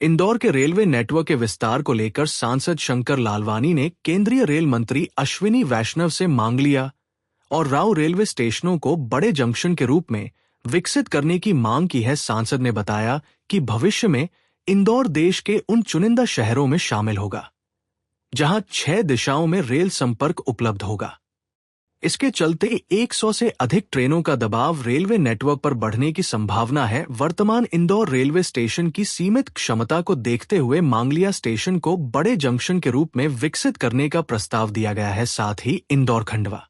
इंदौर के railway network के विस्तार को लेकर सांसद शंकर लालवानी ने केंद्रीय रेल मंत्री अश्विनी वैष्णव से मांग लिया और राव रेलवे स्टेशनों को बड़े जंक्शन के रूप में विकसित करने की मांग की है। सांसद ने बताया कि भविष्य में इंदौर देश के उन चुनिंदा शहरों में शामिल होगा जहां 6 दिशाओं में रेल संपर्क उपलब्ध होगा। इसके चलते 100 से अधिक ट्रेनों का दबाव रेलवे नेटवर्क पर बढ़ने की संभावना है। वर्तमान इंदौर रेलवे स्टेशन की सीमित क्षमता को देखते हुए मांगलिया स्टेशन को बड़े जंक्शन के रूप में विकसित करने का प्रस्ताव दिया गया है। साथ ही इंदौर खंडवा,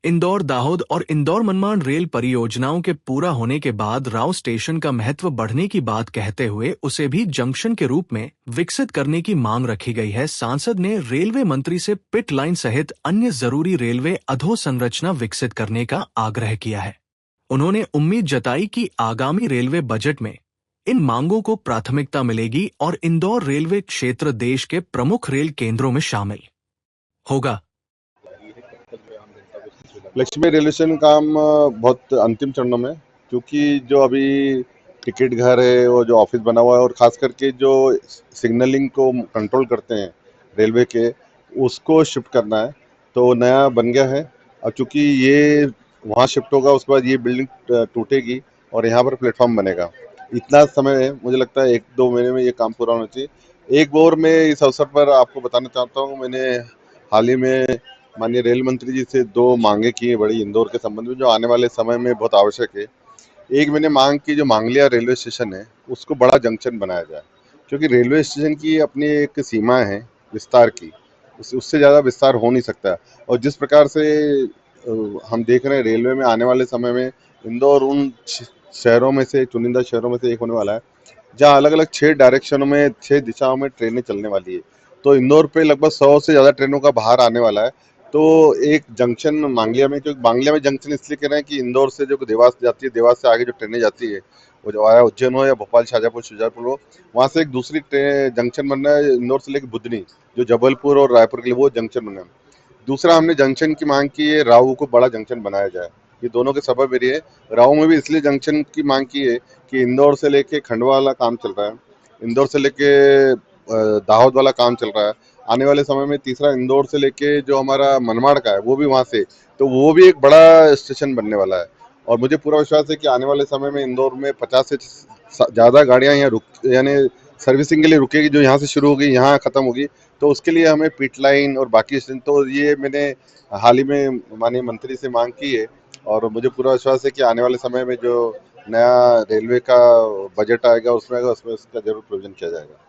इंदौर दाहोद और इंदौर मनमाड़ रेल परियोजनाओं के पूरा होने के बाद राव स्टेशन का महत्व बढ़ने की बात कहते हुए उसे भी जंक्शन के रूप में विकसित करने की मांग रखी गई है। सांसद ने रेलवे मंत्री से पिट लाइन सहित अन्य जरूरी रेलवे अधोसंरचना विकसित करने का आग्रह किया है। उन्होंने उम्मीद जताई कि आगामी रेलवे बजट में इन मांगों को प्राथमिकता मिलेगी और इंदौर रेलवे क्षेत्र देश के प्रमुख रेल केंद्रों में शामिल होगा। लक्ष्मी रेलवे स्टेशन काम बहुत अंतिम चरणों में, क्योंकि जो अभी टिकट घर है वो जो ऑफिस बना हुआ है और खास करके जो सिग्नलिंग को कंट्रोल करते हैं रेलवे के, उसको शिफ्ट करना है। तो नया बन गया है। और चूंकि ये वहाँ शिफ्ट होगा उसके बाद ये बिल्डिंग टूटेगी और यहाँ पर प्लेटफॉर्म बनेगा। इतना समय है, मुझे लगता है 1-2 महीने में ये काम पूरा होना चाहिए। एक और मैं इस अवसर पर आपको बताना चाहता हूँ, मैंने हाल ही में माननीय रेल मंत्री जी से 2 मांगे की है बड़ी इंदौर के संबंध में, जो आने वाले समय में बहुत आवश्यक है। एक मैंने मांग की, जो मांगलिया रेलवे स्टेशन है उसको बड़ा जंक्शन बनाया जाए, क्योंकि रेलवे स्टेशन की अपनी एक सीमा है विस्तार की, उससे ज़्यादा विस्तार हो नहीं सकता। और जिस प्रकार से हम देख रहे हैं रेलवे में आने वाले समय में इंदौर उन शहरों में से, चुनिंदा शहरों में से एक होने वाला है जहाँ अलग अलग 6 डायरेक्शनों में, 6 दिशाओं में ट्रेनें चलने वाली है। तो इंदौर पे लगभग 100 से ज़्यादा ट्रेनों का बाहर आने वाला है। तो एक जंक्शन मांगलिया में, क्योंकि मांगलिया में जंक्शन इसलिए कह रहे हैं कि इंदौर से जो देवास जाती है, देवास से आगे जो ट्रेनें जाती है, वो जो आया उज्जैन हो या भोपाल, शाजापुर, शुजालपुर हो, वहाँ से एक दूसरी ट्रेन जंक्शन बन रहा है इंदौर से लेकर बुधनी, जो जबलपुर और रायपुर के लिए वो जंक्शन बना है। दूसरा हमने जंक्शन की मांग की है, राऊ को बड़ा जंक्शन बनाया जाए। ये दोनों के सबब मेरी है। राऊ में भी इसलिए जंक्शन की मांग की है कि इंदौर से लेके खंडवा वाला काम चल रहा है, इंदौर से लेके दाहोद वाला काम चल रहा है। आने वाले समय में तीसरा इंदौर से लेके जो हमारा मनमाड़ का है वो भी वहाँ से, तो वो भी एक बड़ा स्टेशन बनने वाला है। और मुझे पूरा विश्वास है कि आने वाले समय में इंदौर में 50 से ज़्यादा गाड़ियाँ यहाँ रुक, यानी सर्विसिंग के लिए रुकेगी, जो यहाँ से शुरू होगी यहाँ खत्म होगी। तो उसके लिए हमें पिट लाइन और बाकी स्टेशन, तो ये मैंने हाल ही में माननीय मंत्री से मांग की है। और मुझे पूरा विश्वास है कि आने वाले समय में जो नया रेलवे का बजट आएगा उसमें इसका जरूर प्रोविजन किया जाएगा।